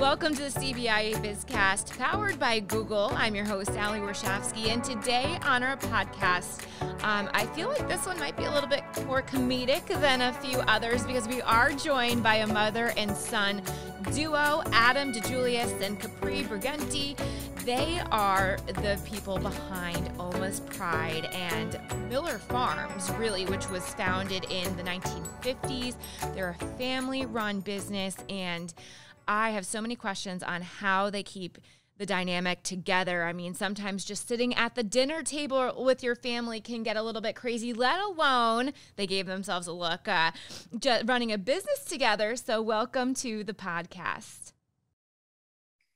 Welcome to the CBIA BizCast, powered by Google. I'm your host, Ali Warshavsky, and today on our podcast, I feel like this one might be a little bit more comedic than a few others because we are joined by a mother and son duo, Adam DeJulius and Capri Brighenti. They are the people behind Omas Pride and Miller Farms, really, which was founded in the 1950s. They're a family-run business, and I have so many questions on how they keep the dynamic together. I mean, sometimes just sitting at the dinner table with your family can get a little bit crazy, let alone they gave themselves a look running a business together. So welcome to the podcast.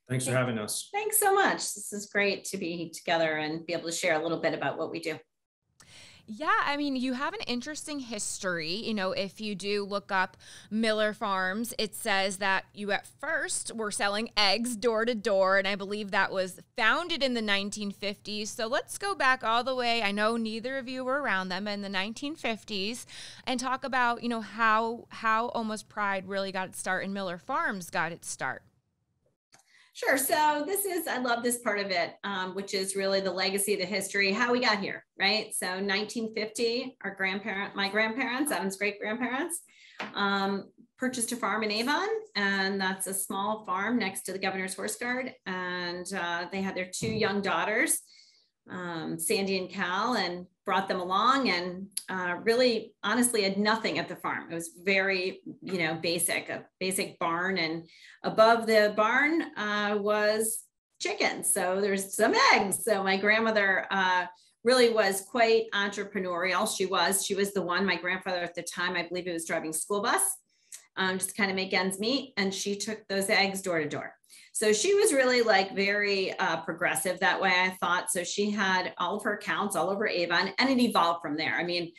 Thanks for having us. Thanks so much. This is great to be together and be able to share a little bit about what we do. Yeah, I mean, you have an interesting history. You know, if you do look up Miller Farms, it says that you at first were selling eggs door to door, and I believe that was founded in the 1950s. So let's go back all the way. I know neither of you were around them in the 1950s, and talk about, you know, how Omas Pride really got its start and Miller Farms got its start. Sure. So I love this part of it, which is really the legacy, the history, how we got here, right? So 1950, my grandparents, Adam's great grandparents, purchased a farm in Avon, and that's a small farm next to the Governor's Horse Guard. And they had their two young daughters, Sandy and Cal, and brought them along, and really honestly had nothing at the farm. It was very, basic, a basic barn, and above the barn was chickens. So there's some eggs. So my grandmother really was quite entrepreneurial. She was the one, my grandfather at the time, I believe he was driving school bus, just to kind of make ends meet. And she took those eggs door to door. So she was really very progressive that way, I thought. So she had all of her accounts all over Avon, and it evolved from there. I mean,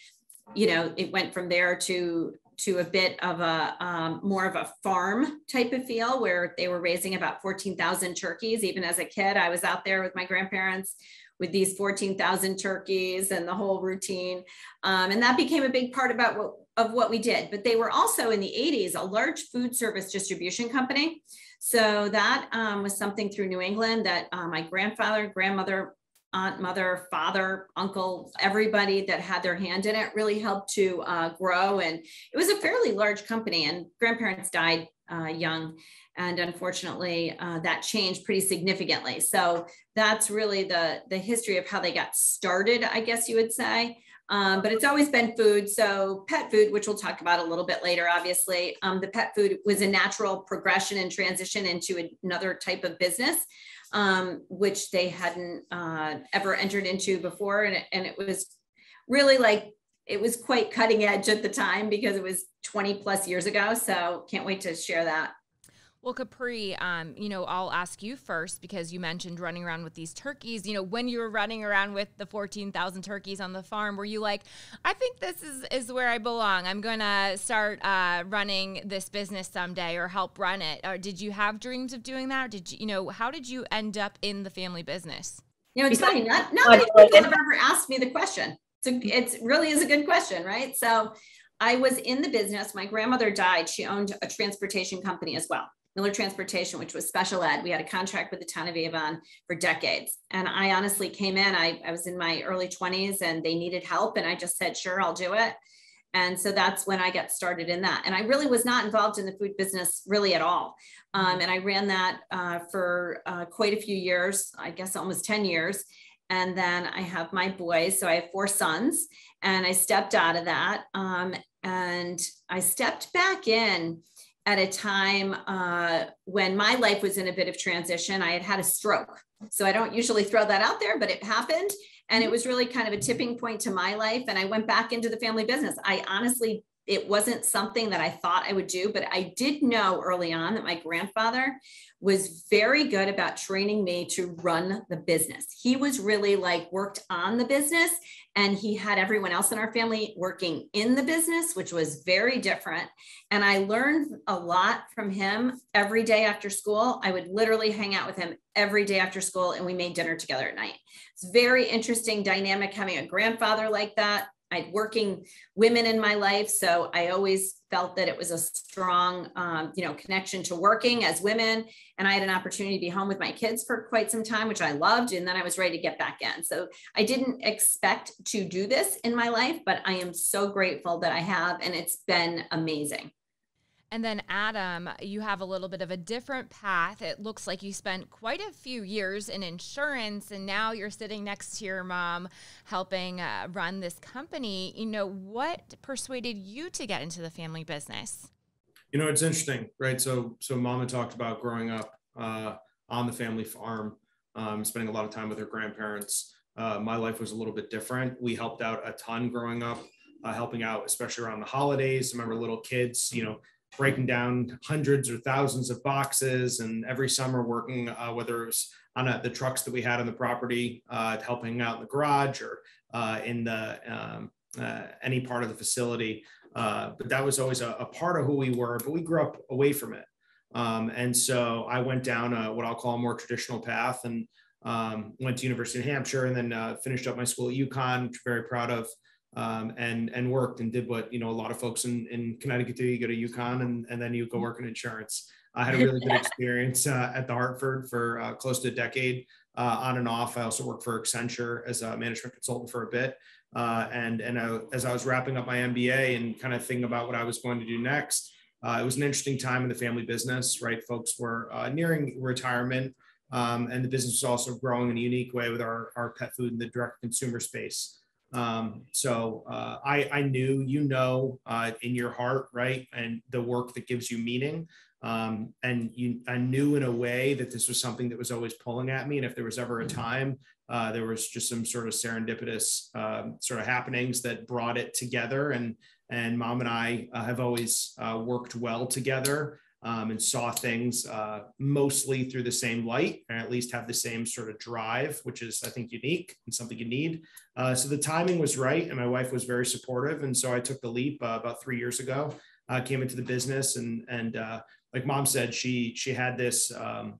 it went from there to a bit of a more of a farm type of feel where they were raising about 14,000 turkeys. Even as a kid, I was out there with my grandparents with these 14,000 turkeys and the whole routine. And that became a big part of what we did. But they were also in the 80s, a large food service distribution company. So that was something through New England that my grandfather, grandmother, aunt, mother, father, uncle, everybody that had their hand in it really helped to grow. And it was a fairly large company, and grandparents died young. And unfortunately, that changed pretty significantly. So that's really the history of how they got started, I guess you would say. But it's always been food. So pet food, which we'll talk about a little bit later, obviously, the pet food was a natural progression and transition into another type of business, which they hadn't ever entered into before. And it was really it was quite cutting edge at the time because it was 20 plus years ago. So can't wait to share that. Well, Capri, I'll ask you first because you mentioned running around with these turkeys. When you were running around with the 14,000 turkeys on the farm, were you like, I think this is where I belong. I'm going to start running this business someday or help run it. Or did you have dreams of doing that? Or how did you end up in the family business? It's funny. Not many people have ever asked me the question. It really is a good question, right? So I was in the business. My grandmother died. She owned a transportation company as well. Miller Transportation, which was special ed. We had a contract with the town of Avon for decades. And I honestly came in, I was in my early 20s and they needed help. And I just said, sure, I'll do it. And so that's when I got started in that. And I really was not involved in the food business really at all. And I ran that for quite a few years, I guess almost 10 years. And then I have my boys. So I have 4 sons, and I stepped out of that. And I stepped back in at a time when my life was in a bit of transition. I had had a stroke. So I don't usually throw that out there, but it happened. And it was really kind of a tipping point to my life. And I went back into the family business. It wasn't something that I thought I would do, but I did know early on that my grandfather was very good about training me to run the business. He was really worked on the business, and he had everyone else in our family working in the business, which was very different. And I learned a lot from him every day after school. I would literally hang out with him every day after school, and we made dinner together at night. It's very interesting dynamic having a grandfather like that. I had working women in my life. So I always felt that it was a strong, connection to working as women. And I had an opportunity to be home with my kids for quite some time, which I loved. And then I was ready to get back in. So I didn't expect to do this in my life, but I am so grateful that I have, and it's been amazing. And then Adam, you have a little bit of a different path. It looks like you spent quite a few years in insurance, and now you're sitting next to your mom helping run this company. What persuaded you to get into the family business? It's interesting, right? So Mama talked about growing up on the family farm, spending a lot of time with her grandparents. My life was a little bit different. We helped out a ton growing up, helping out, especially around the holidays. I remember little kids, breaking down hundreds or thousands of boxes, and every summer working, whether it was on the trucks that we had on the property, helping out in the garage or in the any part of the facility. But that was always a part of who we were, but we grew up away from it. And so I went down what I'll call a more traditional path, and went to University of New Hampshire, and then finished up my school at UConn, which I'm very proud of. And worked and did what, a lot of folks in Connecticut do. You go to UConn and then you go work in insurance. I had a really good experience at the Hartford for close to a decade, on and off. I also worked for Accenture as a management consultant for a bit. As I was wrapping up my MBA and kind of thinking about what I was going to do next, it was an interesting time in the family business, right? Folks were nearing retirement, and the business was also growing in a unique way with our pet food and the direct consumer space. So I knew, in your heart, right, and the work that gives you meaning. I knew in a way that this was something that was always pulling at me. And if there was ever a time, there was just some sort of serendipitous sort of happenings that brought it together. And Mom and I have always worked well together. And saw things mostly through the same light, or at least have the same sort of drive, which is, I think, unique and something you need. So the timing was right, and my wife was very supportive. And so I took the leap about 3 years ago, came into the business, and like Mom said, she had this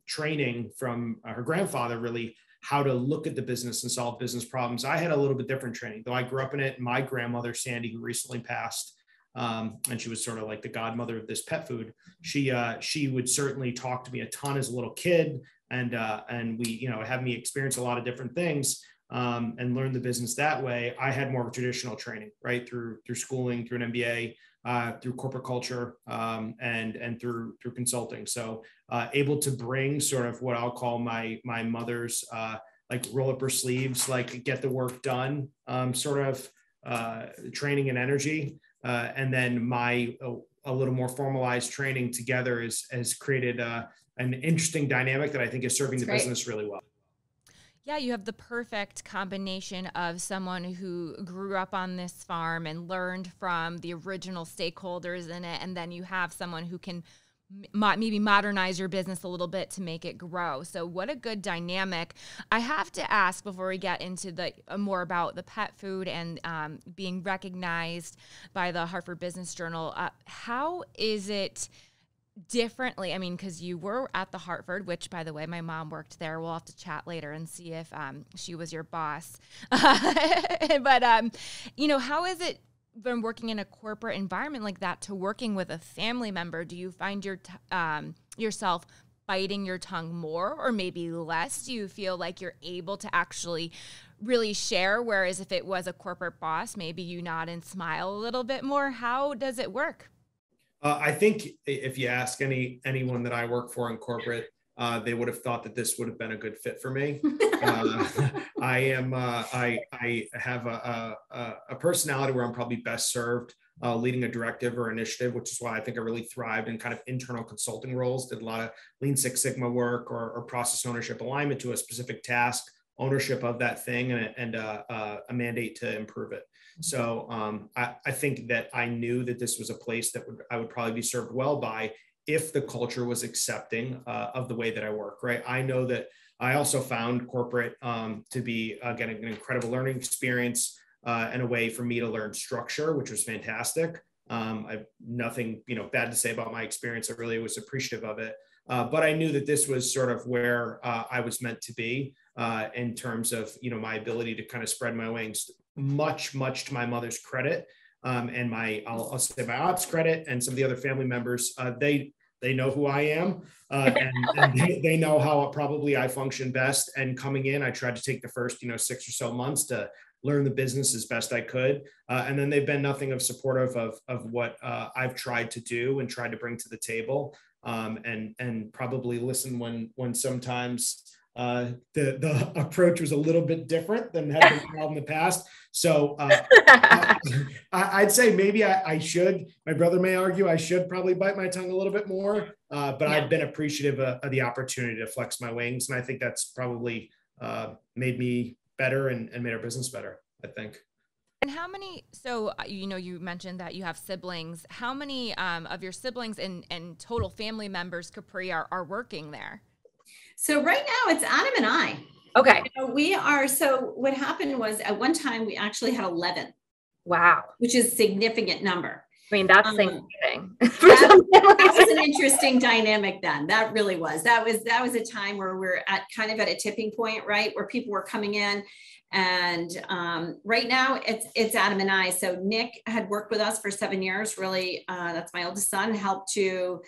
training from her grandfather, really, how to look at the business and solve business problems. I had a little bit different training, though I grew up in it. My grandmother, Sandy, who recently passed, and she was sort of like the godmother of this pet food. She would certainly talk to me a ton as a little kid, and we, have me experience a lot of different things, and learn the business that way. I had more of a traditional training, right, through schooling, through an MBA, through corporate culture, and through consulting. So able to bring sort of what I'll call my mother's like roll up her sleeves, like get the work done, sort of training and energy. And then my a little more formalized training together has created an interesting dynamic that I think is serving the business really well. Yeah, you have the perfect combination of someone who grew up on this farm and learned from the original stakeholders in it, and then you have someone who can maybe modernize your business a little bit to make it grow. So what a good dynamic. I have to ask before we get into the more about the pet food and being recognized by the Hartford Business Journal, how is it differently? I mean, because you were at the Hartford, which, by the way, my mom worked there. We'll have to chat later and see if she was your boss. But, how is it been working in a corporate environment like that to working with a family member? Do you find yourself biting your tongue more or maybe less? Do you feel like you're able to actually really share? Whereas if it was a corporate boss, maybe you nod and smile a little bit more. How does it work? I think if you ask anyone that I work for in corporate, they would have thought that this would have been a good fit for me. I have a personality where I'm probably best served leading a directive or initiative, which is why I think I really thrived in kind of internal consulting roles, did a lot of Lean Six Sigma work or process ownership, alignment to a specific task, ownership of that thing, and a mandate to improve it. So I think that I knew that this was a place that I would probably be served well by if the culture was accepting of the way that I work, right? I know that I also found corporate to be, again, an incredible learning experience and a way for me to learn structure, which was fantastic. I've nothing, bad to say about my experience. I really was appreciative of it. But I knew that this was sort of where I was meant to be in terms of, my ability to kind of spread my much to my mother's credit, and I'll say my ops credit, and some of the other family members, they know who I am, and they know how probably I function best. And coming in, I tried to take the first 6 or so months to learn the business as best I could, and then they've been nothing of supportive of what I've tried to do and tried to bring to the table, and probably listen when sometimes the approach was a little bit different than had been held in the past. So I'd say maybe I should, my brother may argue, I should probably bite my tongue a little bit more, but yeah. I've been appreciative of the opportunity to flex my wings. And I think that's probably made me better and made our business better, I think. And how many, so, you mentioned that you have siblings. How many of your siblings and total family members, Capri, are working there? So right now it's Adam and I. Okay. So what happened was at one time we actually had 11. Wow. Which is a significant number. I mean, that's Thanksgiving. That was an interesting dynamic then. That really was. That was a time where we're at a tipping point, right? Where people were coming in. And right now it's Adam and I. So Nick had worked with us for 7 years, really, that's my oldest son, helped to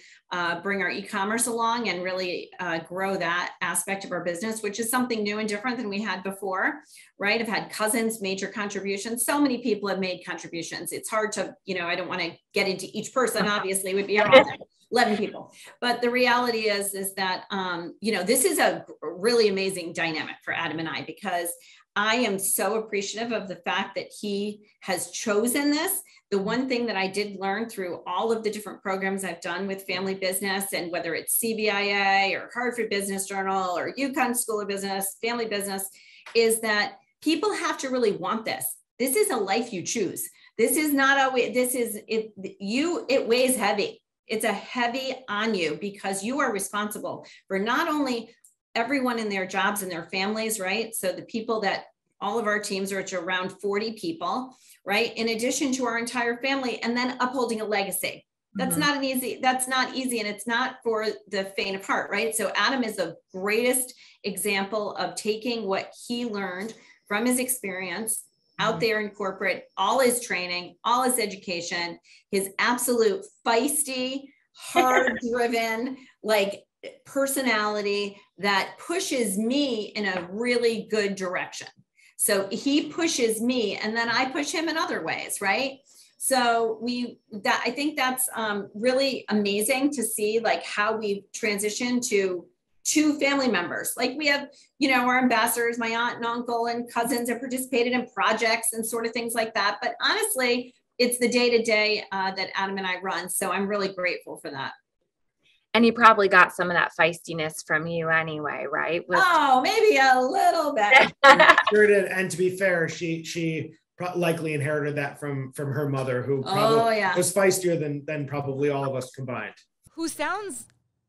bring our e-commerce along and really grow that aspect of our business, which is something new and different than we had before, right? I've had cousins, major contributions. So many people have made contributions. It's hard to, I don't want to get into each person, obviously, it would be all 11 people. But the reality is that, this is a really amazing dynamic for Adam and I, because I am so appreciative of the fact that he has chosen this. The one thing that I did learn through all of the different programs I've done with family business, and whether it's CBIA or Hartford Business Journal or UConn School of Business, family business, is that people have to really want this. This is a life you choose. This is not always, it weighs heavy. It's a heavy on you because you are responsible for not only everyone in their jobs and their families, right? So the people that all of our teams are, it's around 40 people, right? In addition to our entire family, and then upholding a legacy. That's not easy. And it's not for the faint of heart, right? So Adam is the greatest example of taking what he learned from his experience out there in corporate, all his training, all his education, his absolute feisty, hard-driven, personality that pushes me in a really good direction. So he pushes me and then I push him in other ways, right? So I think that's really amazing to see how we've transitioned to two family members. We have, our ambassadors, my aunt and uncle and cousins have participated in projects and sort of things like that. But honestly, it's the day-to-day that Adam and I run. So I'm really grateful for that. And he probably got some of that feistiness from you anyway, right? Maybe a little bit. Sure did. And to be fair, she likely inherited that from her mother, who probably was feistier than probably all of us combined. Who sounds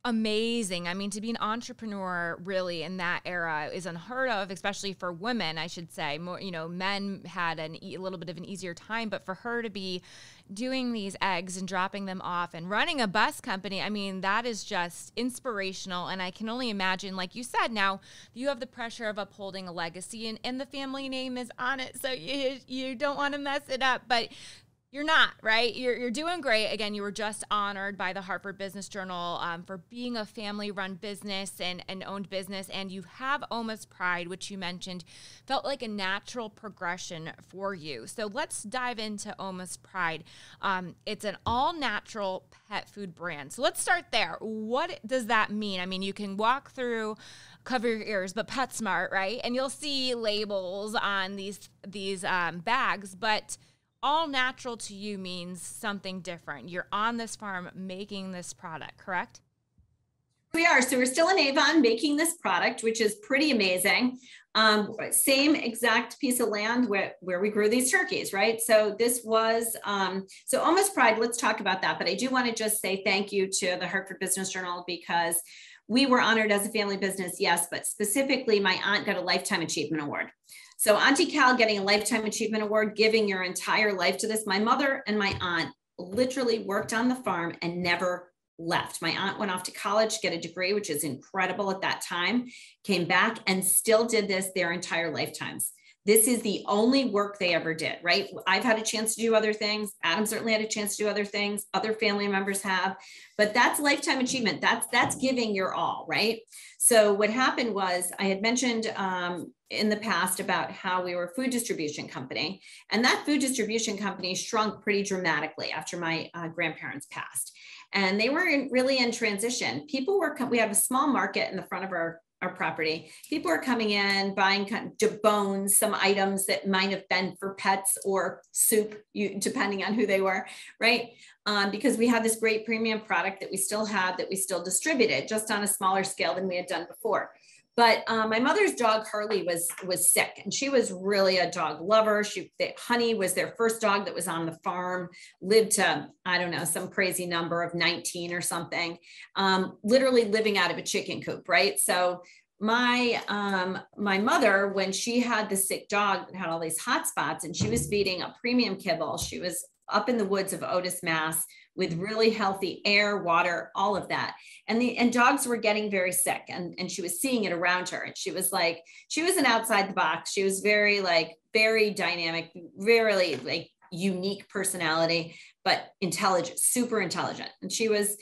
amazing. I mean, to be an entrepreneur really in that era is unheard of, especially for women, I should say. More, men had a little bit of an easier time, but for her to be doing these eggs and dropping them off and running a bus company, I mean, that is just inspirational. And I can only imagine, like you said, now you have the pressure of upholding a legacy and the family name is on it. So you don't want to mess it up, but you're not, right? You're doing great. Again, you were just honored by the Hartford Business Journal for being a family-run business and owned business, and you have Omas Pride, which you mentioned felt like a natural progression for you. So let's dive into Omas Pride. It's an all-natural pet food brand. So let's start there. What does that mean? I mean, you can walk through, cover your ears, but PetSmart, right? And you'll see labels on these bags, but all natural to you means something different. You're on this farm making this product, correct? We are. So we're still in Avon making this product, which is pretty amazing. Same exact piece of land where we grew these turkeys, right? So this was, so Omas Pride, let's talk about that. But I do want to just say thank you to the Hartford Business Journal, because we were honored as a family business, yes, but specifically my aunt got a Lifetime Achievement Award. So Auntie Cal getting a Lifetime Achievement Award, giving your entire life to this. My mother and my aunt literally worked on the farm and never left. My aunt went off to college to get a degree, which is incredible at that time, came back and still did this their entire lifetimes. This is the only work they ever did, right? I've had a chance to do other things. Adam certainly had a chance to do other things. Other family members have, but that's lifetime achievement. That's giving your all, right? So what happened was I had mentioned in the past about how we were a food distribution company, and that food distribution company shrunk pretty dramatically after my grandparents passed. And they were really in transition. We have a small market in the front of our property. People are coming in, buying kind of bones, some items that might have been for pets or soup, depending on who they were, right? Because we had this great premium product that we still had, that we still distributed, just on a smaller scale than we had done before. But my mother's dog, Harley, was sick, and she was really a dog lover. Honey was their first dog that was on the farm, lived to, I don't know, some crazy number of 19 or something, literally living out of a chicken coop, right? So my mother, when she had the sick dog that had all these hot spots and she was feeding a premium kibble, she was up in the woods of Otis, Mass, with really healthy air, water, all of that. And dogs were getting very sick, and she was seeing it around her. And she was an outside the box. She was very dynamic, very unique personality, but intelligent, super intelligent. And she was,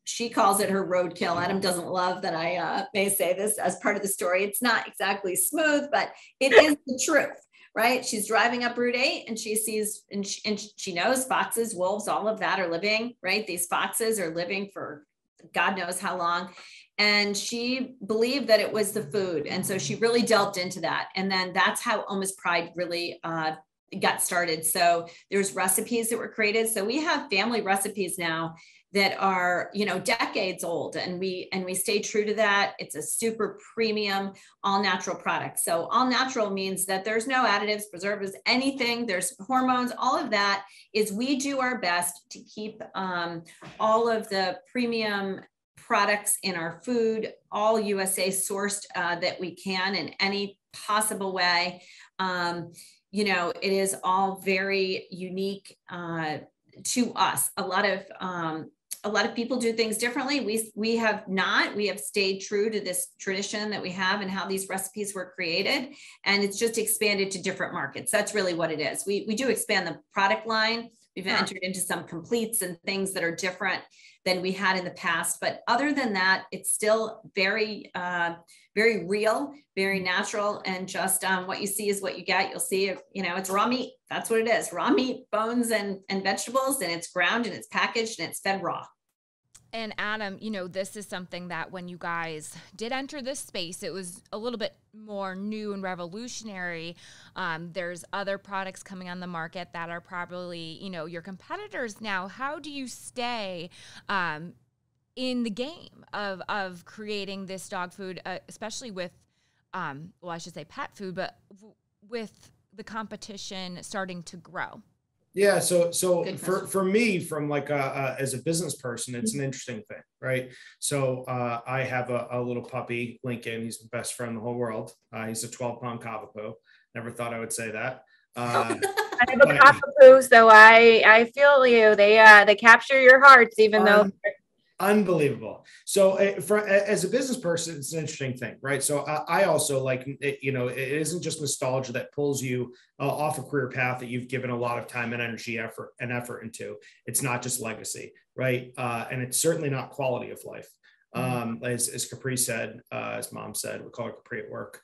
she calls it her roadkill. Adam doesn't love that I may say this as part of the story. It's not exactly smooth, but it is the truth. Right? She's driving up Route 8 and she sees, and she knows foxes, wolves, all of that are living, right? These foxes are living for God knows how long. And she believed that it was the food. And so she really delved into that. And then that's how Omas Pride really got started. So there's recipes that were created. So we have family recipes now that are, decades old, and we stay true to that. It's a super premium, all natural product. So all natural means that there's no additives, preservatives, anything. There's hormones, all of that is, we do our best to keep all of the premium products in our food, all USA sourced that we can in any possible way. It is all very unique to us. A lot of people do things differently. We have stayed true to this tradition that we have and how these recipes were created. And it's just expanded to different markets. That's really what it is. We do expand the product line. We've entered into some completes and things that are different than we had in the past. But other than that, it's still very, very real, very natural. And just what you see is what you get. You'll see, it's raw meat. That's what it is. Raw meat, bones and vegetables, and it's ground and it's packaged and it's fed raw. And Adam, this is something that when you guys did enter this space, it was a little bit more new and revolutionary. There's other products coming on the market that are probably, your competitors now. How do you stay in the game of creating this dog food, especially with, I should say pet food, but with the competition starting to grow? Yeah. So for me, from as a business person, it's an interesting thing, right? So I have a little puppy, Lincoln. He's the best friend in the whole world. He's a 12-pound Cavapoo. Never thought I would say that. I have a Cavapoo, so I feel you. They capture your hearts, even though. Unbelievable. So as a business person, it's an interesting thing, right? So I also it isn't just nostalgia that pulls you off a career path that you've given a lot of time and energy, effort into. It's not just legacy, right? And it's certainly not quality of life. As Capri said, as Mom said, we call her Capri at work.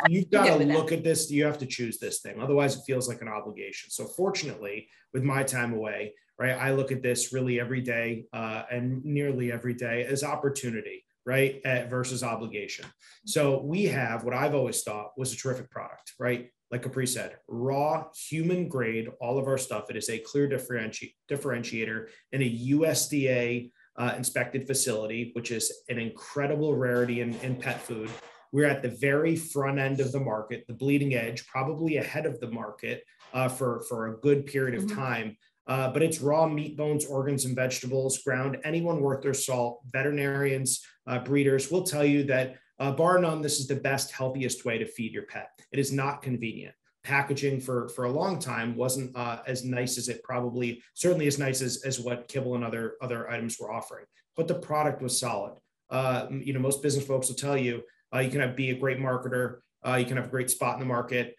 You've got to look at this. You have to choose this thing. Otherwise, it feels like an obligation. So fortunately, with my time away, right, I look at this really every day and nearly every day as opportunity, right, versus obligation. So we have what I've always thought was a terrific product, right? Like Capri said, raw, human grade, all of our stuff. It is a clear differentiator in a USDA inspected facility, which is an incredible rarity in pet food. We're at the very front end of the market, the bleeding edge, probably ahead of the market for a good period of time. But it's raw meat, bones, organs, and vegetables, ground. Anyone worth their salt, veterinarians, breeders will tell you that bar none, this is the best, healthiest way to feed your pet. It is not convenient. Packaging for a long time wasn't as nice as it probably, certainly as nice as what kibble and other items were offering. But the product was solid. Most business folks will tell you, you can be a great marketer, You can have a great spot in the market.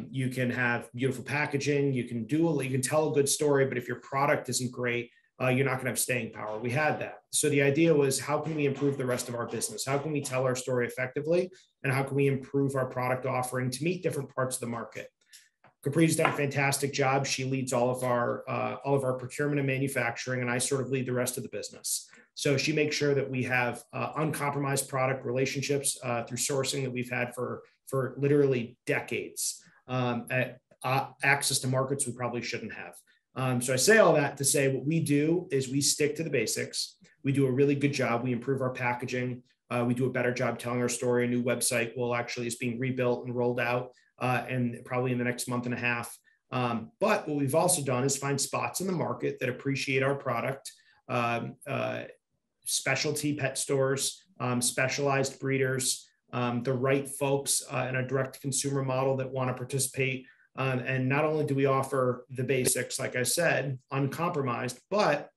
You can have beautiful packaging. You can tell a good story, but if your product isn't great, you're not going to have staying power. We had that. So the idea was, how can we improve the rest of our business? How can we tell our story effectively? And how can we improve our product offering to meet different parts of the market? Capri's done a fantastic job. She leads all of our procurement and manufacturing, and I sort of lead the rest of the business. So she makes sure that we have uncompromised product relationships through sourcing that we've had for literally decades, access to markets we probably shouldn't have. So I say all that to say, what we do is we stick to the basics. We do a really good job. We improve our packaging. We do a better job telling our story. A new website is being rebuilt and rolled out, and probably in the next month and a half. But what we've also done is find spots in the market that appreciate our product, specialty pet stores, specialized breeders, the right folks in a direct consumer model that want to participate. And not only do we offer the basics, like I said, uncompromised, but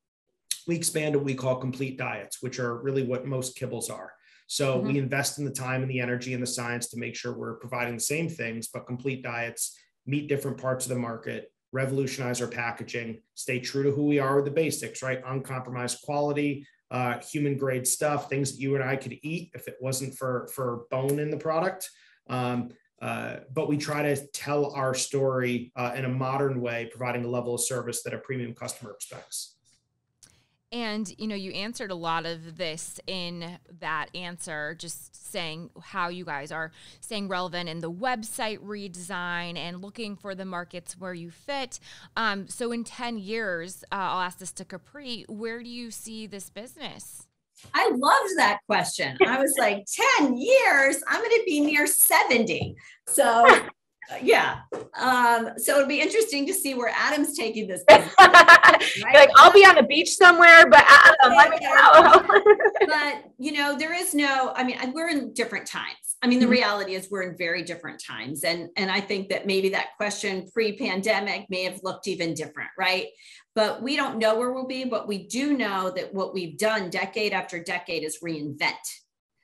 we expand what we call complete diets, which are really what most kibbles are. So we invest in the time and the energy and the science to make sure we're providing the same things, but complete diets, meet different parts of the market, revolutionize our packaging, stay true to who we are with the basics, right? Uncompromised quality, human grade stuff, things that you and I could eat if it wasn't for bone in the product. But we try to tell our story in a modern way, providing a level of service that a premium customer expects. And, you answered a lot of this in that answer, just saying how you guys are staying relevant in the website redesign and looking for the markets where you fit. So in 10 years, I'll ask this to Capri, where do you see this business? I loved that question. I was like, 10 years, I'm going to be near 70. So yeah. So it'll be interesting to see where Adam's taking this business. Right? Like, I'll be on the beach somewhere, but Adam, let me know. But, there is no, we're in different times. The reality is we're in very different times. And I think that maybe that question pre-pandemic may have looked even different, right? But we don't know where we'll be, but we do know that what we've done decade after decade is reinvent.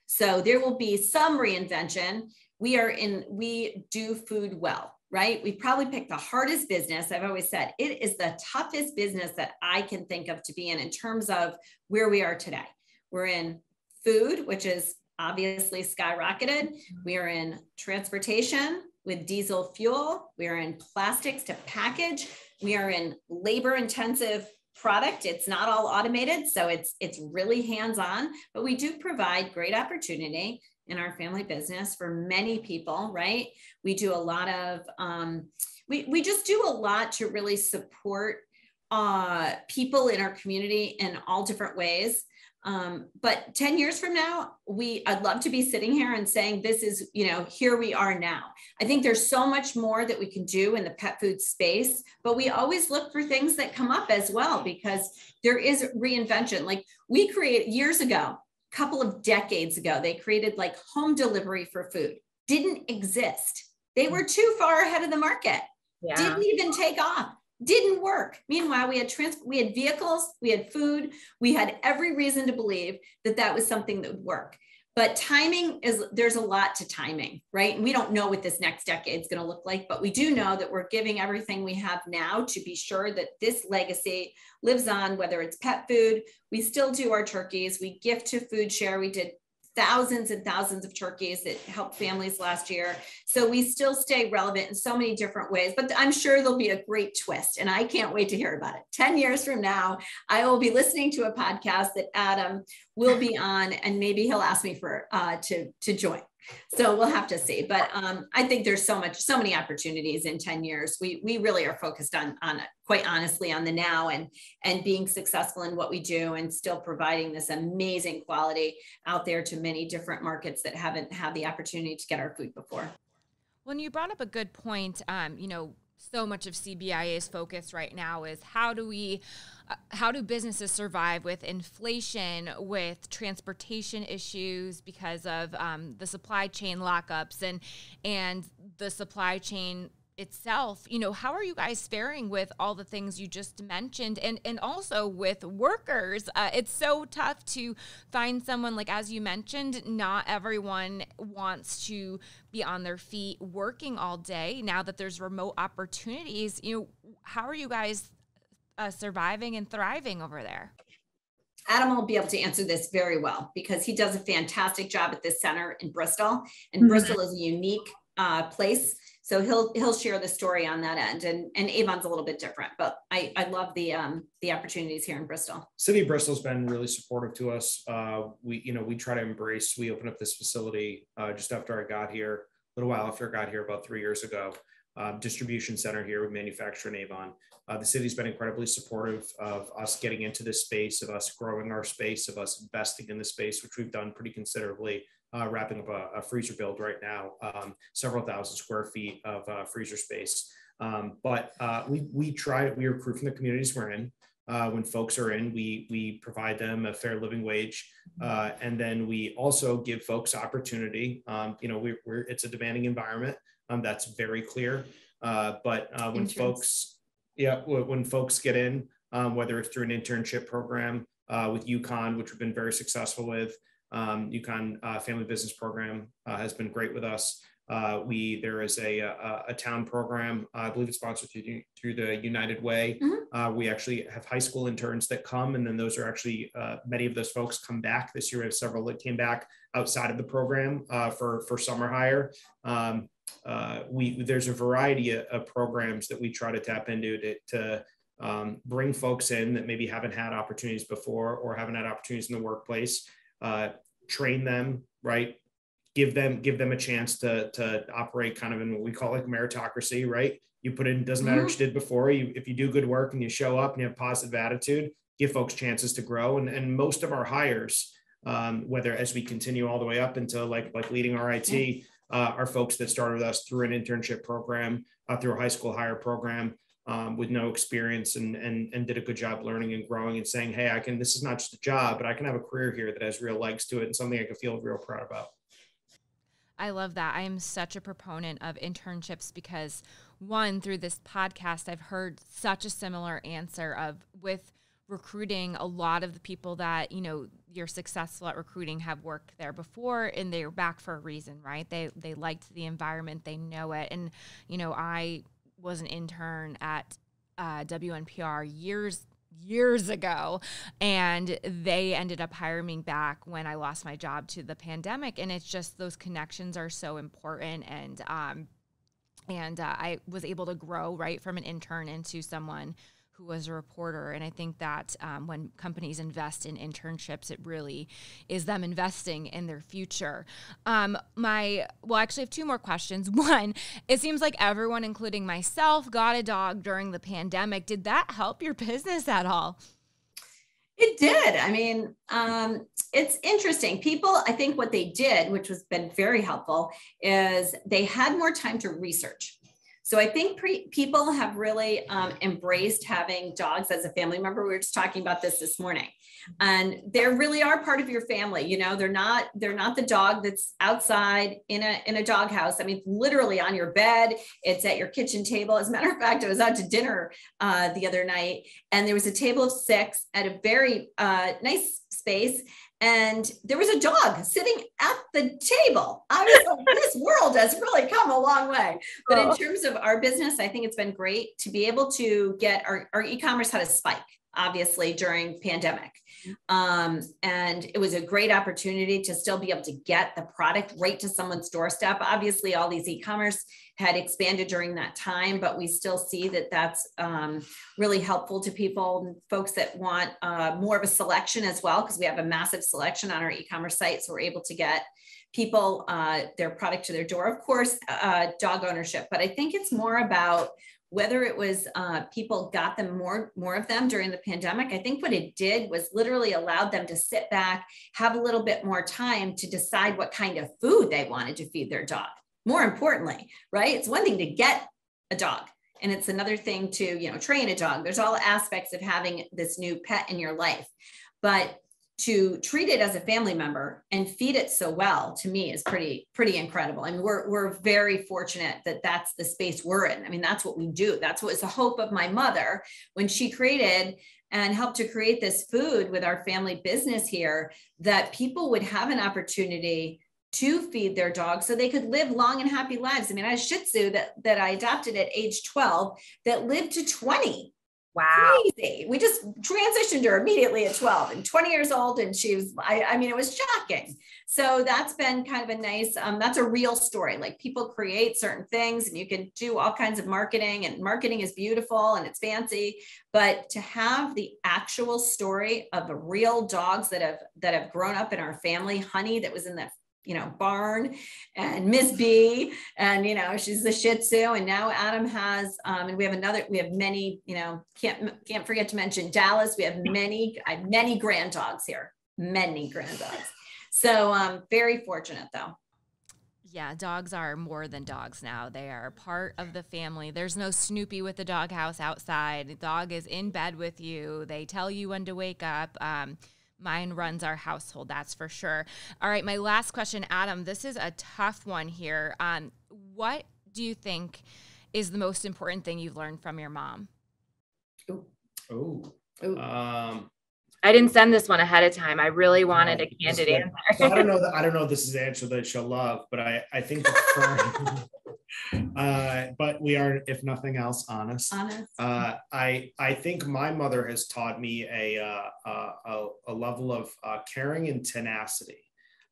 So there will be some reinvention. We do food well, right? We probably picked the hardest business. I've always said it is the toughest business that I can think of to be in terms of where we are today. We're in food, which is obviously skyrocketed. We are in transportation with diesel fuel. We are in plastics to package. We are in labor intensive product. It's not all automated. So it's really hands-on, but we do provide great opportunity in our family business for many people, right? We do a lot of, we just do a lot to really support people in our community in all different ways. But 10 years from now, I'd love to be sitting here and saying, this is, here we are now. I think there's so much more that we can do in the pet food space, but we always look for things that come up as well, because there is reinvention. Like we created years ago, couple of decades ago, they created like home delivery for food. Didn't exist. They were too far ahead of the market. Yeah. Didn't even take off. Didn't work. Meanwhile, we had vehicles, we had food, we had every reason to believe that was something that would work. But there's a lot to timing, right? And we don't know what this next decade is going to look like, but we do know that we're giving everything we have now to be sure that this legacy lives on, whether it's pet food. We still do our turkeys. We gift to food share. We did thousands and thousands of turkeys that helped families last year. So we still stay relevant in so many different ways, but I'm sure there'll be a great twist and I can't wait to hear about it. 10 years from now, I will be listening to a podcast that Adam will be on and maybe he'll ask me to join. So we'll have to see. But I think there's so many opportunities in 10 years. We really are focused on quite honestly on the now and being successful in what we do and still providing this amazing quality out there to many different markets that haven't had the opportunity to get our food before. When you brought up a good point, so much of CBIA's focus right now is how do businesses survive with inflation, with transportation issues because of the supply chain lockups and the supply chain itself, how are you guys faring with all the things you just mentioned, and also with workers? It's so tough to find someone, like, as you mentioned, not everyone wants to be on their feet working all day. Now that there's remote opportunities, how are you guys surviving and thriving over there? Adam will be able to answer this very well because he does a fantastic job at this center in Bristol, and Bristol is a unique place. So he'll share the story on that end, and Avon's a little bit different, but I love the opportunities here in Bristol. City of Bristol's been really supportive to us. We try to embrace. We opened up this facility just after I got here, a little while after I got here, about 3 years ago. Distribution center here with manufacturing Avon. The city's been incredibly supportive of us getting into this space, of us growing our space, of us investing in the space, which we've done pretty considerably. Wrapping up a freezer build right now, several thousand square feet of freezer space. But we recruit from the communities we're in. When folks are in, we provide them a fair living wage. And then we also give folks opportunity. It's a demanding environment. That's very clear. But when folks get in, whether it's through an internship program with UConn, which we've been very successful with, UConn Family Business Program has been great with us. There is a town program, I believe it's sponsored through the United Way. We actually have high school interns that come, and then those are actually, many of those folks come back. This year we have several that came back outside of the program for summer hire. There's a variety of programs that we try to tap into to bring folks in that maybe haven't had opportunities before or haven't had opportunities in the workplace. Train them, right? Give them a chance to operate kind of in what we call like meritocracy, right? You put in, doesn't matter what you did before. If you do good work and you show up and you have positive attitude, give folks chances to grow. And most of our hires, whether as we continue all the way up into like leading our IT, are folks that started with us through an internship program, through a high school hire program. With no experience and did a good job learning and growing and saying, hey, this is not just a job, but I can have a career here that has real legs to it and something I can feel real proud about. I love that. I am such a proponent of internships because, one, through this podcast, I've heard such a similar answer with recruiting. A lot of the people that, you're successful at recruiting have worked there before, and they're back for a reason, right? They liked the environment, they know it. And, I was an intern at WNPR years ago, and they ended up hiring me back when I lost my job to the pandemic. And it's just, those connections are so important. And I was able to grow right from an intern into someone who was a reporter. And I think that when companies invest in internships, it really is them investing in their future. Actually, I have two more questions. One, it seems like everyone, including myself, got a dog during the pandemic. Did that help your business at all? It did. I mean, it's interesting. People, I think what they did, which has been very helpful, is they had more time to research. So I think people have really embraced having dogs as a family member. We were just talking about this morning, and they really are part of your family. They're not the dog that's outside in a dog house. I mean, literally on your bed, it's at your kitchen table. As a matter of fact, I was out to dinner the other night, and there was a table of 6 at a very nice space. And there was a dog sitting at the table. I was like, this world has really come a long way. But in terms of our business, I think it's been great to be able to get our e-commerce had a spike, obviously, during pandemic. And it was a great opportunity to still be able to get the product right to someone's doorstep. Obviously, all these e-commerce had expanded during that time, but we still see that that's really helpful to people, folks that want more of a selection as well, because we have a massive selection on our e-commerce site. So we're able to get people their product to their door. Of course, dog ownership, but I think it's more about whether it was people got them more of them during the pandemic. I think what it did was literally allowed them to sit back, have a little bit more time to decide what kind of food they wanted to feed their dog. More importantly, right? It's one thing to get a dog, and it's another thing to, train a dog. There's all aspects of having this new pet in your life. But to treat it as a family member and feed it so well, to me, is pretty incredible. I mean, we're very fortunate that that's the space we're in. I mean, that's what we do. That's what was the hope of my mother when she created and helped to create this food with our family business here, that people would have an opportunity to feed their dogs so they could live long and happy lives. I mean, I had a Shih Tzu that I adopted at age 12 that lived to 20. Wow. Crazy. We just transitioned her immediately at 12 and 20 years old. And she was, I mean, it was shocking. So that's been kind of a nice, that's a real story. Like, people create certain things and you can do all kinds of marketing, and marketing is beautiful and it's fancy, but to have the actual story of the real dogs that have grown up in our family, Honey, that was in the barn, and Miss B, and, she's the Shih Tzu. And now Adam has, and we have many, can't forget to mention Dallas. We have many grand dogs here, many grand dogs. So very fortunate though. Yeah, dogs are more than dogs now. They are part of the family. There's no Snoopy with the doghouse outside. The dog is in bed with you. They tell you when to wake up. Mine runs our household, that's for sure. All right, my last question, Adam, this is a tough one here. What do you think is the most important thing you've learned from your mom? I didn't send this one ahead of time. I really wanted a candid answer. So I don't know if this is the answer that she'll love, but I think but we are, if nothing else, honest. I think my mother has taught me a level of caring and tenacity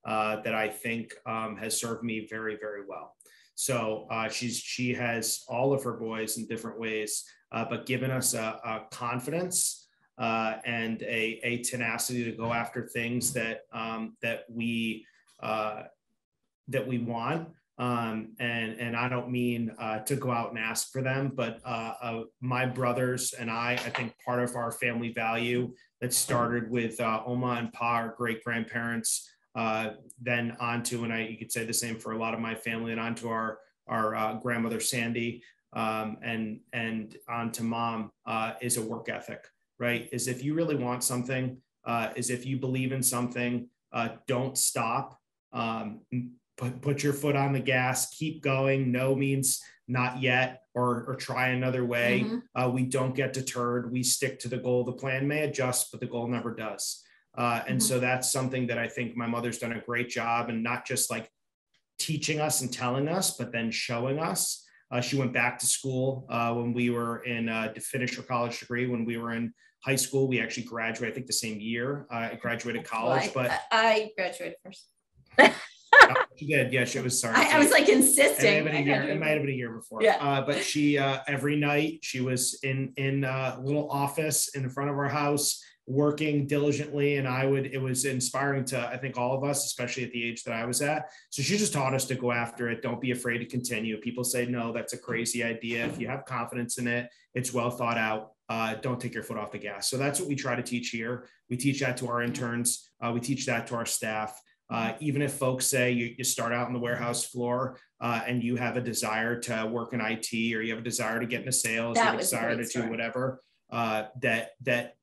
that I think has served me very, very well. So she has all of her boys in different ways, but given us a confidence and a tenacity to go after things that we want. And I don't mean to go out and ask for them, but my brothers and I think part of our family value that started with Oma and Pa, our great grandparents, then onto, and you could say the same for a lot of my family, and onto our grandmother Sandy, and onto Mom, is a work ethic, right? Is if you really want something, is if you believe in something, don't stop. Put your foot on the gas, keep going. No means not yet, or try another way. Mm-hmm. We don't get deterred. We stick to the goal. The plan may adjust, but the goal never does. And so that's something that I think my mother's done a great job, and not just like teaching us and telling us, but then showing us. She went back to school when we were to finish her college degree. When we were in high school, we actually graduated, I think the same year. I graduated college, but I graduated first. She did. Yeah, she was sorry. I was like insisting. It might have been a year before. Yeah. But she every night she was in a little office in front of our house, working diligently, and it was inspiring to, I think, all of us, especially at the age that I was at. So she just taught us to go after it. Don't be afraid to continue. People say, no, that's a crazy idea. If you have confidence in it, it's well thought out. Don't take your foot off the gas. So that's what we try to teach here. We teach that to our interns. We teach that to our staff. Even if folks say you start out on the warehouse floor and you have a desire to work in IT, or you have a desire to get into sales, you have a desire to do whatever, that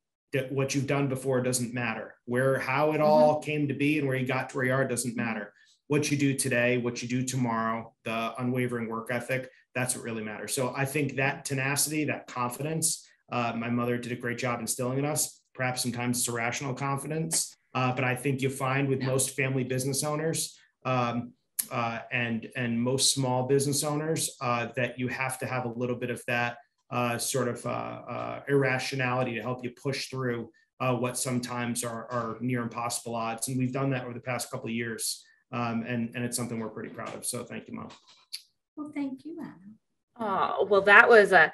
what you've done before doesn't matter. How it all came to be and where you got to where you are doesn't matter. What you do today, what you do tomorrow, the unwavering work ethic, that's what really matters. So I think that tenacity, that confidence, my mother did a great job instilling in us. Perhaps sometimes it's irrational confidence. But I think you find with most family business owners and most small business owners that you have to have a little bit of that sort of irrationality to help you push through what sometimes are near impossible odds. And we've done that over the past couple of years. And it's something we're pretty proud of. So thank you, Mom. Well, thank you, Adam. Oh, well, that was a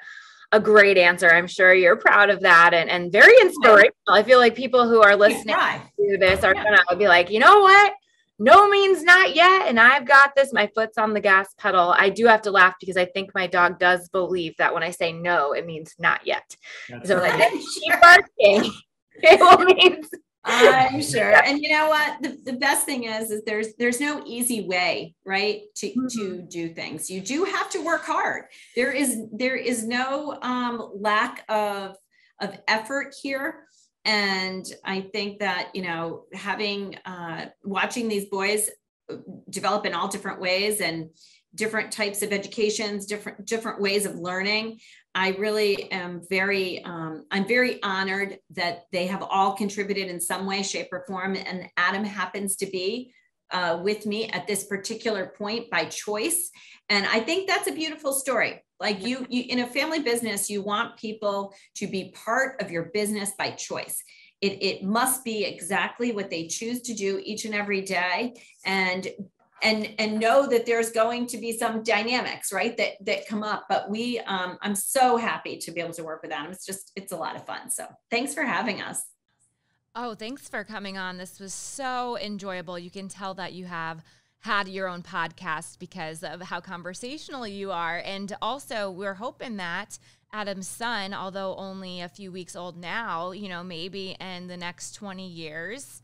great answer. I'm sure you're proud of that, and very inspirational. I feel like people who are listening to this are gonna be like, you know what? No means not yet. And I've got this. My foot's on the gas pedal. I do have to laugh because I think my dog does believe that when I say no, it means not yet. That's so right. Like, keep barking. It will mean. I'm sure. And you know what? The best thing is there's no easy way, right, to do things. You do have to work hard. There is no lack of effort here. And I think that, you know, having, watching these boys develop in all different ways and different types of educations, different ways of learning. I really am I'm very honored that they have all contributed in some way, shape, or form. And Adam happens to be with me at this particular point by choice. And I think that's a beautiful story. Like you in a family business, you want people to be part of your business by choice. It must be exactly what they choose to do each and every day. And know that there's going to be some dynamics, right, that come up. But I'm so happy to be able to work with Adam. It's a lot of fun. So thanks for having us. Oh, thanks for coming on. This was so enjoyable. You can tell that you have had your own podcast because of how conversational you are. And also, we're hoping that Adam's son, although only a few weeks old now, you know, maybe in the next 20 years,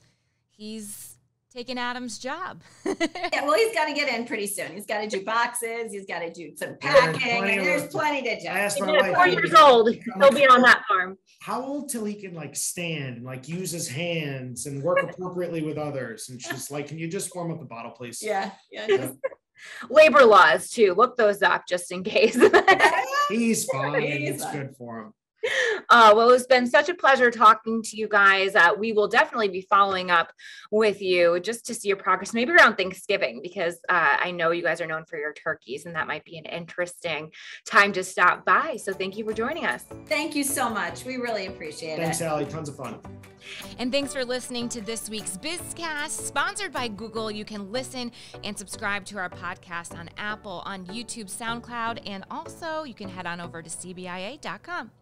he's taking Adam's job. Yeah, well, he's got to get in pretty soon. He's got to do boxes. He's got to do some packing. And there's plenty to do. I asked my wife, 4 years old. He'll be on that farm. How old till he can like stand and like use his hands and work appropriately with others? And she's like, can you just warm up the bottle, please? Yeah. Labor laws too. Look those up just in case. He's fine. It's good for him. Well, it's been such a pleasure talking to you guys. We will definitely be following up with you just to see your progress, maybe around Thanksgiving, because I know you guys are known for your turkeys, and that might be an interesting time to stop by. So thank you for joining us. Thank you so much. We really appreciate it. Thanks, Ali. Tons of fun. And thanks for listening to this week's BizCast, sponsored by Google. You can listen and subscribe to our podcast on Apple, on YouTube, SoundCloud, and also you can head on over to CBIA.com.